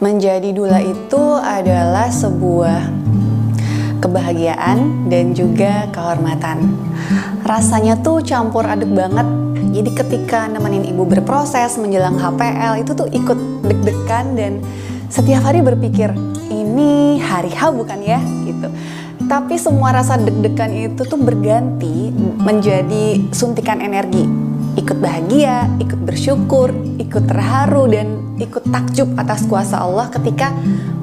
Menjadi dula itu adalah sebuah kebahagiaan dan juga kehormatan. Rasanya tuh campur aduk banget. Jadi ketika nemenin ibu berproses menjelang HPL itu tuh ikut deg-degan dan setiap hari berpikir, ini hari H bukan ya? Gitu. Tapi semua rasa deg-degan itu tuh berganti menjadi suntikan energi. Ikut bahagia, ikut bersyukur, ikut terharu, dan ikut takjub atas kuasa Allah ketika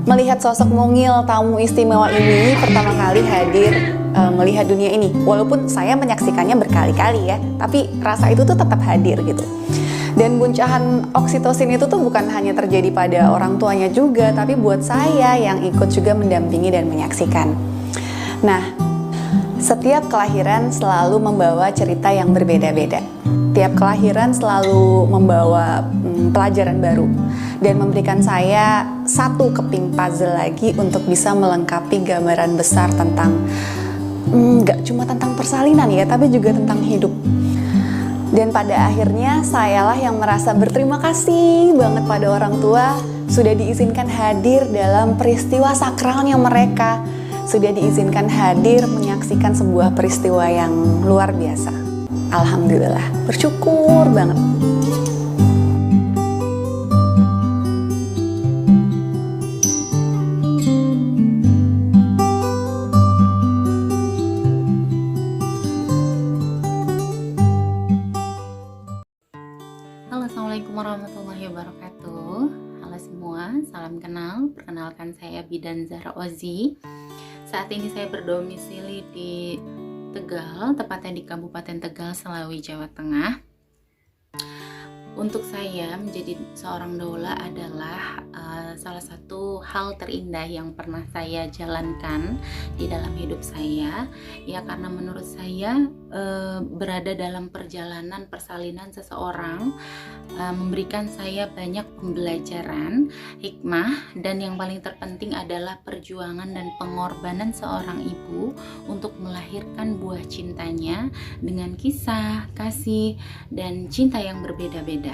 melihat sosok mungil tamu istimewa ini pertama kali hadir melihat dunia ini. Walaupun saya menyaksikannya berkali-kali ya, tapi rasa itu tuh tetap hadir gitu. Dan buncahan oksitosin itu tuh bukan hanya terjadi pada orang tuanya juga, tapi buat saya yang ikut juga mendampingi dan menyaksikan. Nah, setiap kelahiran selalu membawa cerita yang berbeda-beda. Tiap kelahiran selalu membawa pelajaran baru dan memberikan saya satu keping puzzle lagi untuk bisa melengkapi gambaran besar tentang gak cuma tentang persalinan ya, tapi juga tentang hidup. Dan pada akhirnya sayalah yang merasa berterima kasih banget pada orang tua sudah diizinkan hadir dalam peristiwa sakralnya mereka, sudah diizinkan hadir menyaksikan sebuah peristiwa yang luar biasa. Alhamdulillah, bersyukur banget. Halo, assalamualaikum warahmatullahi wabarakatuh. Halo semua, salam kenal. Perkenalkan saya Bidan Zahra Ozi. Saat ini saya berdomisili di Tegal, tepatnya di Kabupaten Tegal, Selawi, Jawa Tengah. Untuk saya menjadi seorang doula adalah salah satu hal terindah yang pernah saya jalankan di dalam hidup saya, ya, karena menurut saya berada dalam perjalanan persalinan seseorang memberikan saya banyak pembelajaran, hikmah, dan yang paling terpenting adalah perjuangan dan pengorbanan seorang ibu untuk melahirkan buah cintanya dengan kisah, kasih, dan cinta yang berbeda-beda.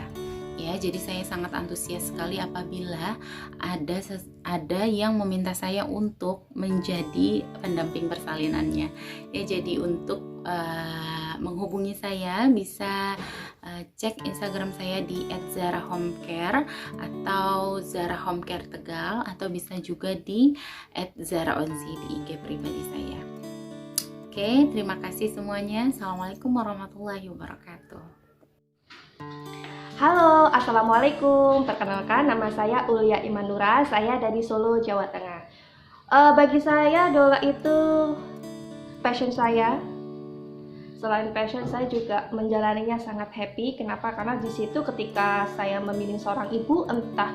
Ya, jadi saya sangat antusias sekali apabila ada yang meminta saya untuk menjadi pendamping persalinannya. Ya, jadi untuk menghubungi saya bisa cek Instagram saya di @zarahomecare atau Zara Homecare Tegal, atau bisa juga di @zaraonzi di IG pribadi saya. Oke, terima kasih semuanya. Assalamualaikum warahmatullahi wabarakatuh. Halo, Assalamualaikum. Perkenalkan, nama saya Ulia Imanura. Saya dari Solo, Jawa Tengah. Bagi saya, doula itu passion saya. Selain passion, saya juga menjalaninya sangat happy. Kenapa? Karena di situ ketika saya memilih seorang ibu, entah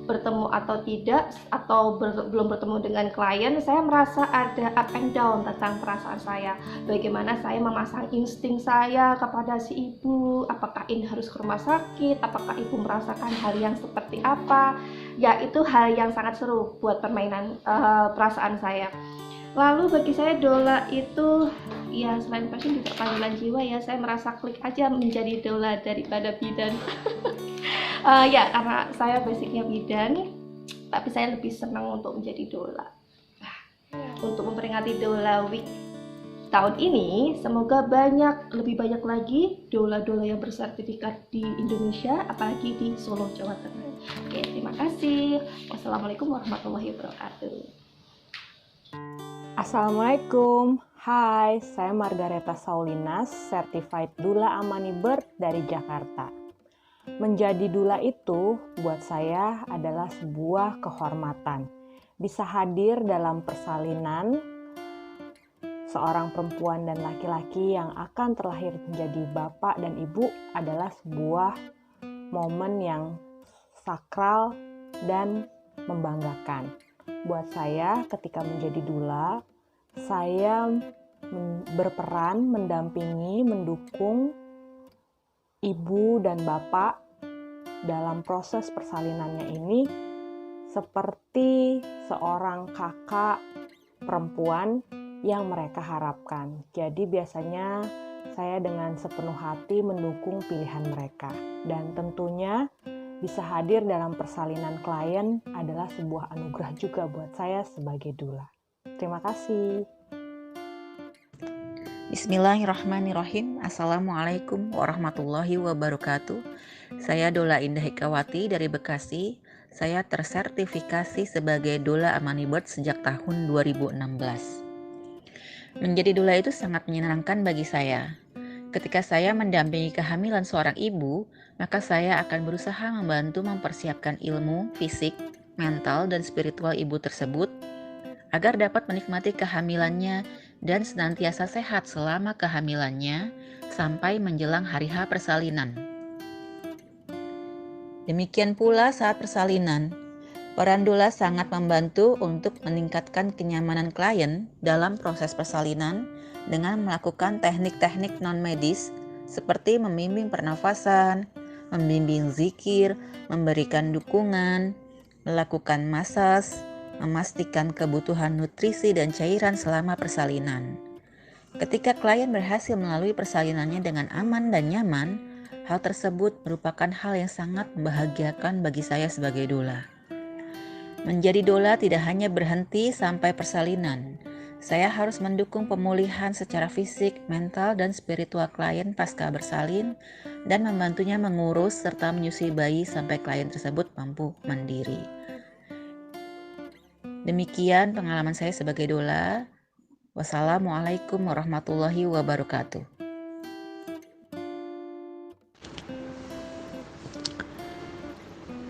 bertemu atau tidak, atau belum bertemu dengan klien, saya merasa ada up and down tentang perasaan saya. Bagaimana saya memasang insting saya kepada si ibu, apakah ini harus ke rumah sakit, apakah ibu merasakan hal yang seperti apa. Ya, itu hal yang sangat seru buat permainan perasaan saya. Lalu bagi saya doula itu ya selain passion juga panggilan jiwa ya. Saya merasa klik aja menjadi doula daripada bidan. Ya, karena saya basicnya bidan, tapi saya lebih senang untuk menjadi doula. Untuk memperingati Doula Week tahun ini, semoga lebih banyak lagi doula-doula yang bersertifikat di Indonesia, apalagi di Solo, Jawa Tengah. Oke, terima kasih. Wassalamualaikum warahmatullahi wabarakatuh. Assalamualaikum, hai, saya Margareta Saulinas, Certified Doula Amani Birth dari Jakarta. Menjadi doula itu buat saya adalah sebuah kehormatan. Bisa hadir dalam persalinan seorang perempuan dan laki-laki yang akan terlahir menjadi bapak dan ibu adalah sebuah momen yang sakral dan membanggakan. Buat saya ketika menjadi doula, saya berperan mendampingi, mendukung ibu dan bapak dalam proses persalinannya ini seperti seorang kakak perempuan yang mereka harapkan. Jadi biasanya saya dengan sepenuh hati mendukung pilihan mereka. Dan tentunya Bisa hadir dalam persalinan klien adalah sebuah anugerah juga buat saya sebagai doula. Terima kasih. Bismillahirrahmanirrahim. Assalamualaikum warahmatullahi wabarakatuh. Saya Doula Indah Hikawati dari Bekasi. Saya tersertifikasi sebagai doula Amani Bird sejak tahun 2016. Menjadi doula itu sangat menyenangkan bagi saya. Ketika saya mendampingi kehamilan seorang ibu, maka saya akan berusaha membantu mempersiapkan ilmu, fisik, mental, dan spiritual ibu tersebut agar dapat menikmati kehamilannya dan senantiasa sehat selama kehamilannya sampai menjelang hari H persalinan. Demikian pula saat persalinan, peran doula sangat membantu untuk meningkatkan kenyamanan klien dalam proses persalinan dengan melakukan teknik-teknik non-medis seperti membimbing pernafasan, membimbing zikir, memberikan dukungan, melakukan masas, memastikan kebutuhan nutrisi dan cairan selama persalinan. Ketika klien berhasil melalui persalinannya dengan aman dan nyaman, hal tersebut merupakan hal yang sangat membahagiakan bagi saya sebagai doula. Menjadi doula tidak hanya berhenti sampai persalinan. Saya harus mendukung pemulihan secara fisik, mental, dan spiritual klien pasca bersalin dan membantunya mengurus serta menyusui bayi sampai klien tersebut mampu mandiri. Demikian pengalaman saya sebagai doula. Wassalamualaikum warahmatullahi wabarakatuh.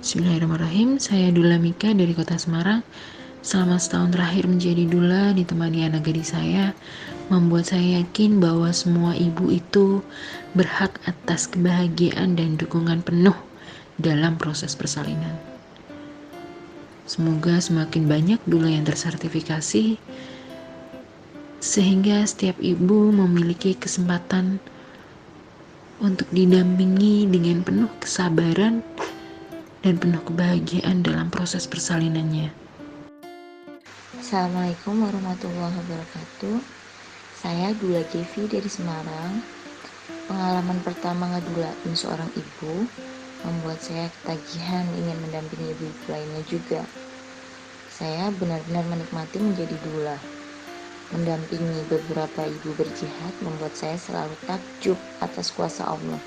Bismillahirrahmanirrahim. Saya Doula Mika dari Kota Semarang. Selama setahun terakhir menjadi doula ditemani anak gadis saya, membuat saya yakin bahwa semua ibu itu berhak atas kebahagiaan dan dukungan penuh dalam proses persalinan. Semoga semakin banyak doula yang tersertifikasi sehingga setiap ibu memiliki kesempatan untuk didampingi dengan penuh kesabaran dan penuh kebahagiaan dalam proses persalinannya. Assalamualaikum warahmatullahi wabarakatuh. Saya Doula Kevi dari Semarang. Pengalaman pertama ngedulain seorang ibu membuat saya ketagihan ingin mendampingi ibu-ibu lainnya juga. Saya benar-benar menikmati menjadi doula. Mendampingi beberapa ibu berjihad membuat saya selalu takjub atas kuasa Allah.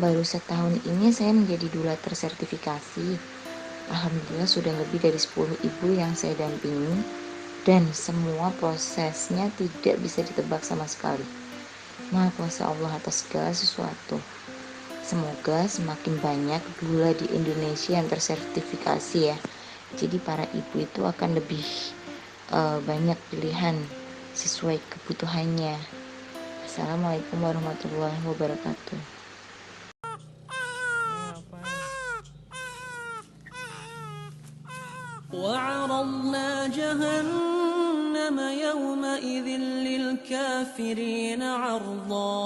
Baru setahun ini saya menjadi doula tersertifikasi. Alhamdulillah sudah lebih dari 10 ibu yang saya dampingi dan semua prosesnya tidak bisa ditebak sama sekali. Maha kuasa Allah atas segala sesuatu. Semoga semakin banyak doula di Indonesia yang tersertifikasi ya. Jadi para ibu itu akan lebih banyak pilihan sesuai kebutuhannya. Assalamualaikum warahmatullahi wabarakatuh. وعرضنا جهنم يومئذ للكافرين عرضا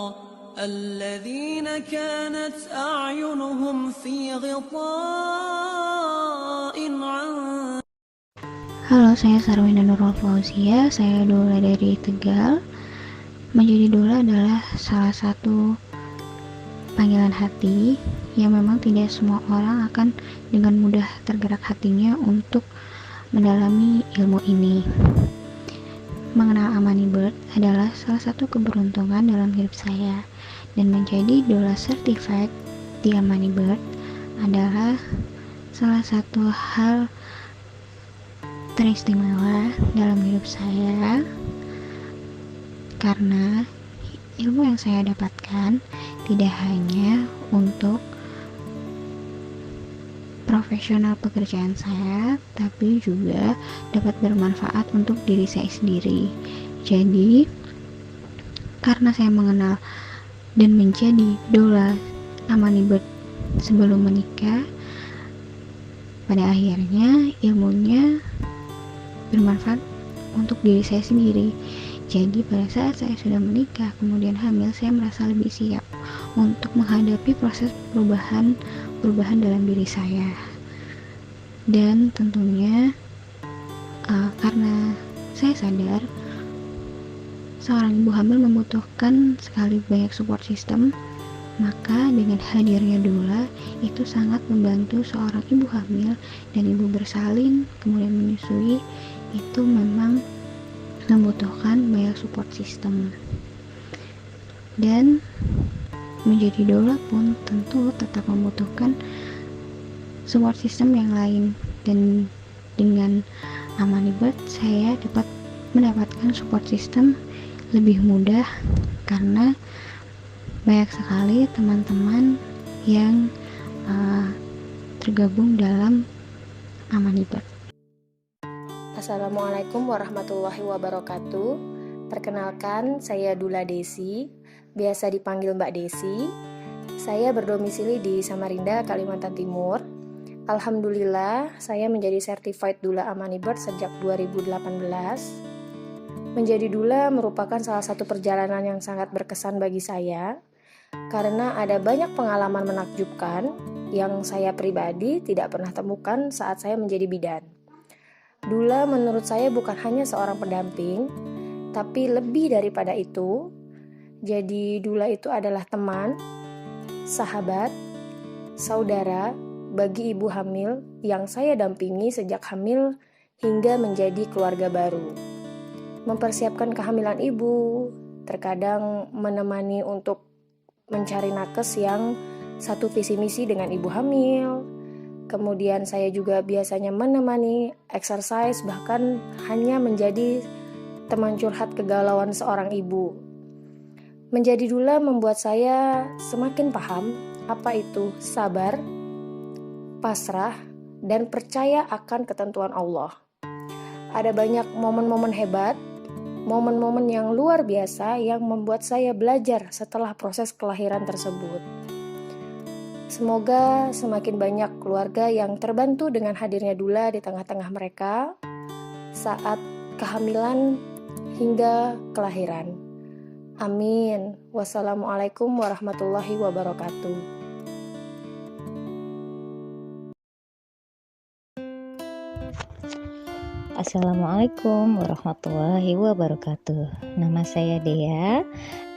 الذين كانت أعينهم في غطاء عن. Halo, saya Sarwina Nurul Fauzia, saya doula dari Tegal. Menjadi doula adalah salah satu panggilan hati yang memang tidak semua orang akan dengan mudah tergerak hatinya untuk mendalami ilmu ini. Mengenal Amani Bird adalah salah satu keberuntungan dalam hidup saya, dan menjadi doula certified di Amani Bird adalah salah satu hal teristimewa dalam hidup saya, karena ilmu yang saya dapatkan tidak hanya untuk profesional pekerjaan saya, tapi juga dapat bermanfaat untuk diri saya sendiri. Jadi, karena saya mengenal dan menjadi doula Amani Bird sebelum menikah, pada akhirnya ilmunya bermanfaat untuk diri saya sendiri. Jadi pada saat saya sudah menikah kemudian hamil, saya merasa lebih siap untuk menghadapi proses perubahan dalam diri saya. Dan tentunya karena saya sadar seorang ibu hamil membutuhkan sekali banyak support system Maka dengan hadirnya doula itu sangat membantu seorang ibu hamil dan ibu bersalin kemudian menyusui, itu memang membutuhkan banyak support system. Dan menjadi doula pun tentu tetap membutuhkan support system yang lain, dan dengan Amani Birth saya dapat mendapatkan support system lebih mudah karena banyak sekali teman-teman yang tergabung dalam Amani Birth. Assalamualaikum warahmatullahi wabarakatuh. Perkenalkan, saya Dula Desi, biasa dipanggil Mbak Desi. Saya berdomisili di Samarinda, Kalimantan Timur. Alhamdulillah, saya menjadi certified Dula Amani Birth sejak 2018. Menjadi dula merupakan salah satu perjalanan yang sangat berkesan bagi saya, karena ada banyak pengalaman menakjubkan yang saya pribadi tidak pernah temukan saat saya menjadi bidan. Dula menurut saya bukan hanya seorang pendamping, tapi lebih daripada itu. Jadi dula itu adalah teman, sahabat, saudara bagi ibu hamil yang saya dampingi sejak hamil hingga menjadi keluarga baru. Mempersiapkan kehamilan ibu, terkadang menemani untuk mencari nakes yang satu visi misi dengan ibu hamil. Kemudian saya juga biasanya menemani exercise, bahkan hanya menjadi teman curhat kegalauan seorang ibu. Menjadi dula membuat saya semakin paham apa itu sabar, pasrah, dan percaya akan ketentuan Allah. Ada banyak momen-momen hebat, momen-momen yang luar biasa yang membuat saya belajar setelah proses kelahiran tersebut. Semoga semakin banyak keluarga yang terbantu dengan hadirnya dula di tengah-tengah mereka saat kehamilan hingga kelahiran. Amin. Wassalamualaikum warahmatullahi wabarakatuh. Assalamualaikum warahmatullahi wabarakatuh. Nama saya Dea,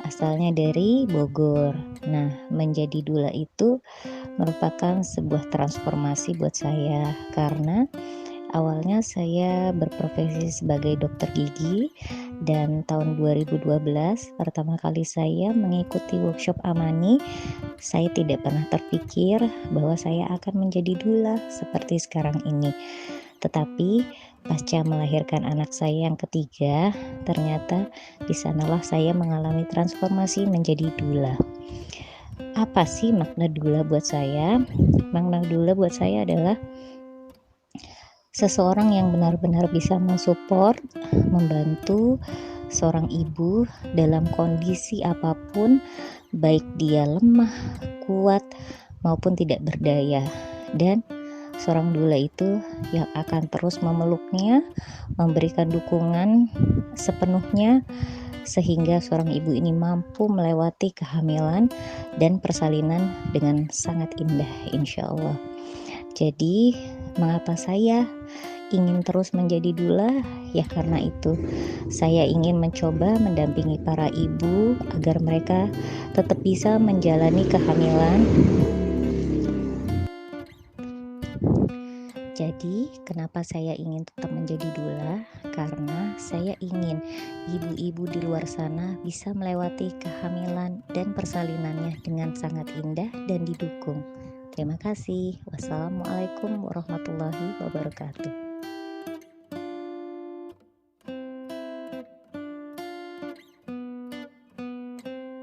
asalnya dari Bogor. Nah, menjadi dula itu merupakan sebuah transformasi buat saya, karena awalnya saya berprofesi sebagai dokter gigi, dan tahun 2012 pertama kali saya mengikuti workshop Amani, saya tidak pernah terpikir bahwa saya akan menjadi dula seperti sekarang ini. Tetapi pasca melahirkan anak saya yang ketiga, ternyata di sanalah saya mengalami transformasi menjadi dula. Apa sih makna dula buat saya? Makna dula buat saya adalah seseorang yang benar-benar bisa mensupport, membantu seorang ibu dalam kondisi apapun, baik dia lemah, kuat, maupun tidak berdaya. Dan seorang dula itu yang akan terus memeluknya, memberikan dukungan sepenuhnya, sehingga seorang ibu ini mampu melewati kehamilan dan persalinan dengan sangat indah, insya Allah. Jadi, mengapa saya ingin terus menjadi dula? Ya karena itu, saya ingin mencoba mendampingi para ibu agar mereka tetap bisa menjalani kehamilan. Jadi, kenapa saya ingin tetap menjadi dula? Karena saya ingin ibu-ibu di luar sana bisa melewati kehamilan dan persalinannya dengan sangat indah dan didukung. Terima kasih. Wassalamualaikum warahmatullahi wabarakatuh.